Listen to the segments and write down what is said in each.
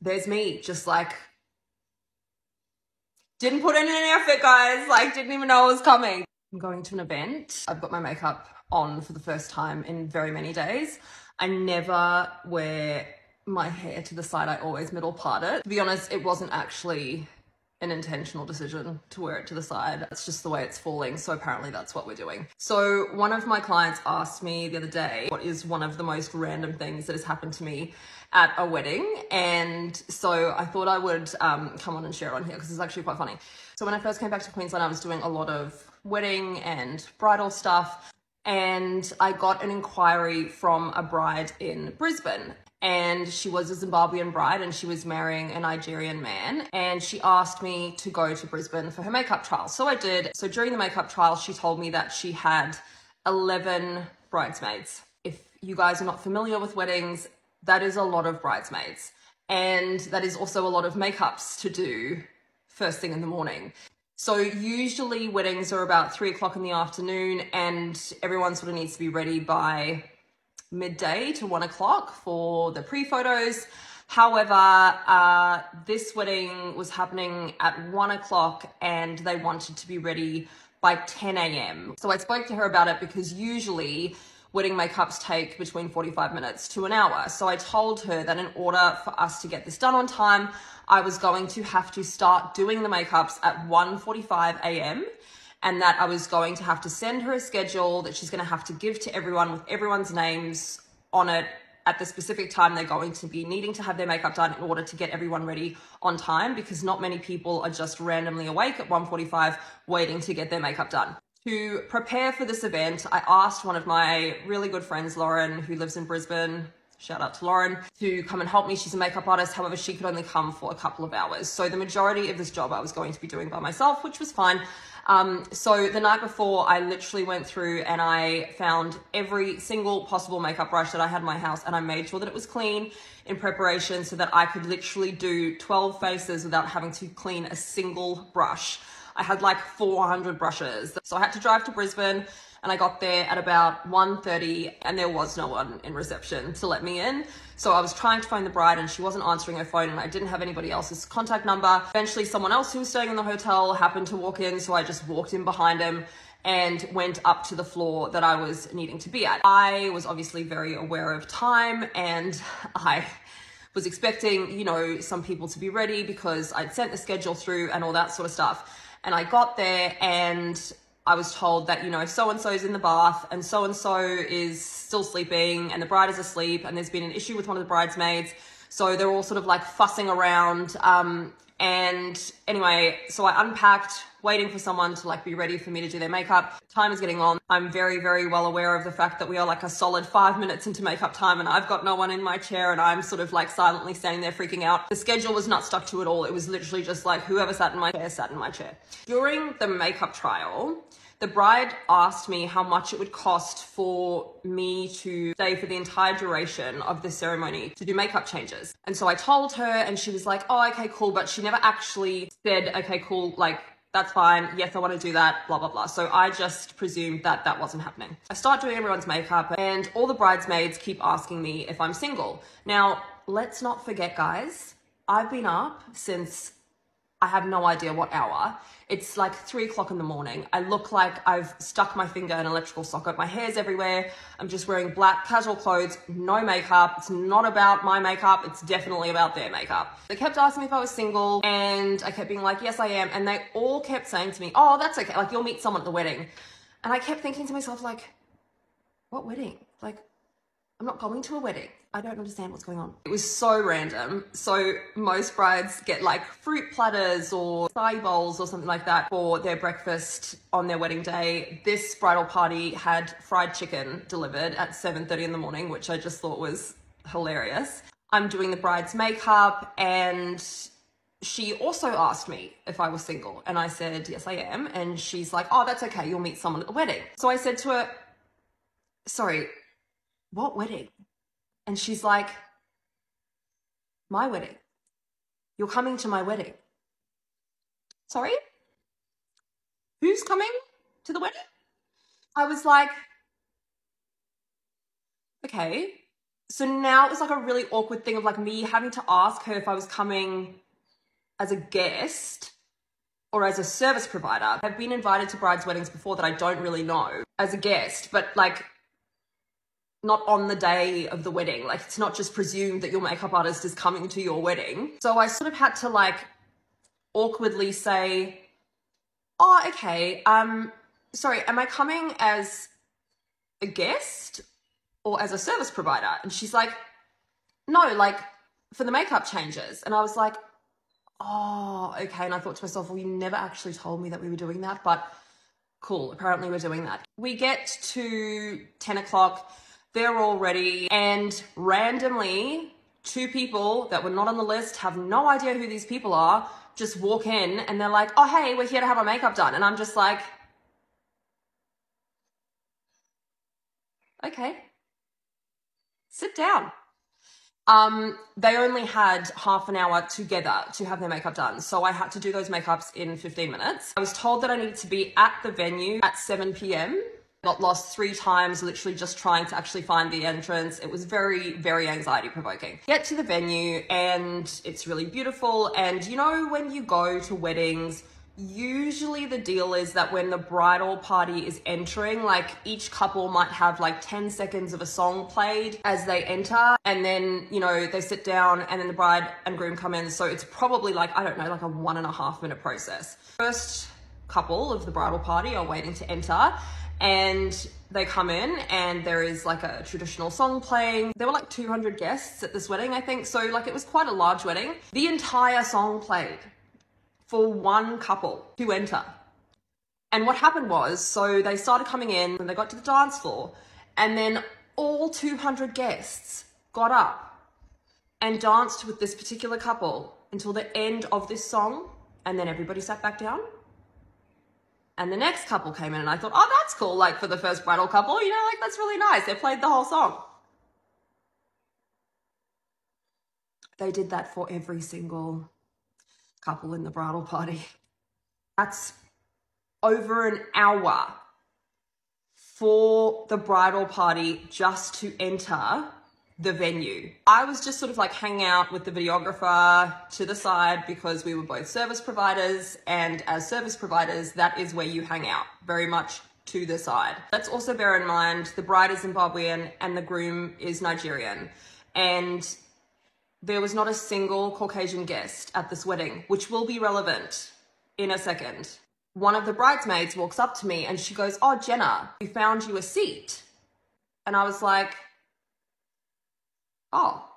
there's me just like, didn't put in any effort, guys. Like, didn't even know it was coming. I'm going to an event. I've got my makeup on for the first time in very many days. I never wear my hair to the side. I always middle part it. To be honest, it wasn't actually an intentional decision to wear it to the side. It's just the way it's falling. So apparently that's what we're doing. So one of my clients asked me the other day, what is one of the most random things that has happened to me at a wedding? And so I thought I would come on and share it on here because it's actually quite funny. So when I first came back to Queensland, I was doing a lot of wedding and bridal stuff. And I got an inquiry from a bride in Brisbane. And she was a Zimbabwean bride and she was marrying a Nigerian man. And she asked me to go to Brisbane for her makeup trial. So I did. So during the makeup trial, she told me that she had 11 bridesmaids. If you guys are not familiar with weddings, that is a lot of bridesmaids. And that is also a lot of makeups to do first thing in the morning. So usually weddings are about 3 o'clock in the afternoon and everyone sort of needs to be ready by midday to 1 o'clock for the pre-photos. However, this wedding was happening at 1 o'clock and they wanted to be ready by 10 a.m. So I spoke to her about it because usually wedding makeups take between 45 minutes to an hour. So I told her that in order for us to get this done on time, I was going to have to start doing the makeups at 1:45 a.m. and that I was going to have to send her a schedule that she's going to have to give to everyone with everyone's names on it at the specific time they're going to be needing to have their makeup done in order to get everyone ready on time, because not many people are just randomly awake at 1:45 waiting to get their makeup done. To prepare for this event, I asked one of my really good friends, Lauren, who lives in Brisbane, shout out to Lauren, to come and help me. She's a makeup artist. However, she could only come for a couple of hours. So the majority of this job I was going to be doing by myself, which was fine. So the night before, I literally went through and I found every single possible makeup brush that I had in my house and I made sure that it was clean in preparation so that I could literally do 12 faces without having to clean a single brush. I had like 400 brushes. So I had to drive to Brisbane and I got there at about 1:30 and there was no one in reception to let me in. So I was trying to phone the bride and she wasn't answering her phone and I didn't have anybody else's contact number. Eventually someone else who was staying in the hotel happened to walk in, so I just walked in behind him and went up to the floor that I was needing to be at. I was obviously very aware of time and I was expecting, you know, some people to be ready because I'd sent the schedule through and all that sort of stuff. And I got there and I was told that, you know, so-and-so's in the bath and so-and-so is still sleeping and the bride is asleep and there's been an issue with one of the bridesmaids. So they're all sort of like fussing around. And anyway, so I unpacked, waiting for someone to like be ready for me to do their makeup. Time is getting on. I'm very, very well aware of the fact that we are like a solid 5 minutes into makeup time and I've got no one in my chair and I'm sort of like silently standing there freaking out. The schedule was not stuck to at all. It was literally just like whoever sat in my chair sat in my chair. During the makeup trial, the bride asked me how much it would cost for me to stay for the entire duration of the ceremony to do makeup changes. And so I told her and she was like, oh, okay, cool. But she never actually said, okay, cool, like, that's fine. Yes, I want to do that, blah, blah, blah. So I just presumed that that wasn't happening. I start doing everyone's makeup and all the bridesmaids keep asking me if I'm single. Now, let's not forget, guys, I've been up since I have no idea what hour. It's like 3 o'clock in the morning. I look like I've stuck my finger in an electrical socket. My hair's everywhere. I'm just wearing black casual clothes, no makeup. It's not about my makeup. It's definitely about their makeup. They kept asking me if I was single and I kept being like, yes, I am. And they all kept saying to me, oh, that's okay. Like, you'll meet someone at the wedding. And I kept thinking to myself, like, what wedding? Like, I'm not going to a wedding. I don't understand what's going on. It was so random. So most brides get like fruit platters or acai bowls or something like that for their breakfast on their wedding day. This bridal party had fried chicken delivered at 7:30 in the morning, which I just thought was hilarious. I'm doing the bride's makeup and she also asked me if I was single and I said, yes, I am. And she's like, oh, that's okay. You'll meet someone at the wedding. So I said to her, sorry, what wedding? And she's like, my wedding. You're coming to my wedding. Sorry? Who's coming to the wedding? I was like, okay, So now it was like a really awkward thing of like me having to ask her if I was coming as a guest or as a service provider. I've been invited to brides' weddings before that I don't really know as a guest, but like not on the day of the wedding. Like it's not just presumed that your makeup artist is coming to your wedding. So I sort of had to like awkwardly say, oh, okay, sorry, am I coming as a guest or as a service provider? And she's like, no, like for the makeup changes. And I was like, oh, okay. And I thought to myself, well, you never actually told me that we were doing that, but cool, apparently we're doing that. We get to 10 o'clock, they're all ready, and randomly 2 people that were not on the list, have no idea who these people are, just walk in and they're like, oh, hey, we're here to have our makeup done. And I'm just like, okay, sit down. They only had half an hour together to have their makeup done. So I had to do those makeups in 15 minutes. I was told that I needed to be at the venue at 7 p.m. Got lost 3 times, literally just trying to actually find the entrance. It was very, very anxiety provoking. Get to the venue and it's really beautiful. And you know, when you go to weddings, usually the deal is that when the bridal party is entering, like each couple might have like 10 seconds of a song played as they enter, and then, you know, they sit down and then the bride and groom come in. So it's probably like, I don't know, like a 1.5 minute process. First couple of the bridal party are waiting to enter, and they come in and there is like a traditional song playing. There were like 200 guests at this wedding, I think. So like it was quite a large wedding. The entire song played for one couple to enter. And what happened was, so they started coming in and they got to the dance floor, and then all 200 guests got up and danced with this particular couple until the end of this song, and then everybody sat back down. And the next couple came in and I thought, oh, that's cool. Like for the first bridal couple, you know, like that's really nice. They played the whole song. They did that for every single couple in the bridal party. That's over an hour for the bridal party just to enter the venue. I was just sort of like hanging out with the videographer to the side because we were both service providers, and as service providers, that is where you hang out, very much to the side. Let's also bear in mind the bride is Zimbabwean and the groom is Nigerian, and there was not a single Caucasian guest at this wedding, which will be relevant in a second. One of the bridesmaids walks up to me and she goes, oh, Jenna, we found you a seat. And I was like, oh,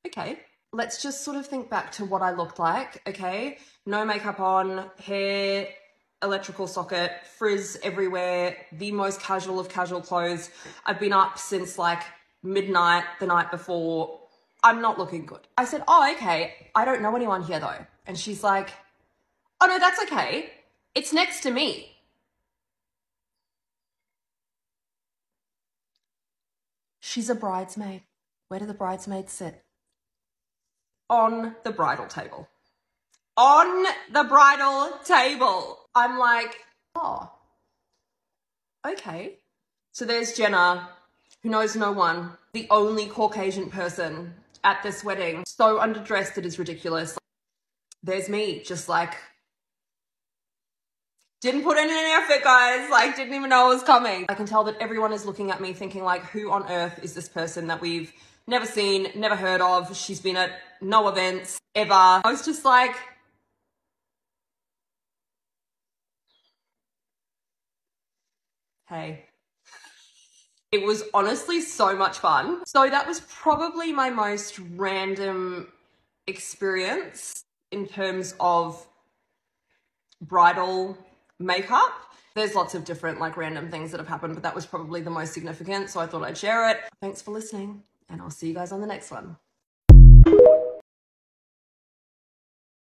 okay. Let's just sort of think back to what I looked like, okay? No makeup on, hair, electrical socket, frizz everywhere, the most casual of casual clothes. I've been up since like midnight the night before. I'm not looking good. I said, oh, okay. I don't know anyone here though. And she's like, oh no, that's okay. It's next to me. She's a bridesmaid. Where do the bridesmaids sit? On the bridal table. On the bridal table. I'm like, oh, okay. So there's Jenna, who knows no one, the only Caucasian person at this wedding. So underdressed, it is ridiculous. There's me, just like, didn't put in an effort, guys. Like, didn't even know it was coming. I can tell that everyone is looking at me thinking like, who on earth is this person that we've never seen, never heard of? She's been at no events ever. I was just like, hey. It was honestly so much fun. So that was probably my most random experience in terms of bridal makeup. There's lots of different like random things that have happened, but that was probably the most significant. So I thought I'd share it. Thanks for listening, and I'll see you guys on the next one.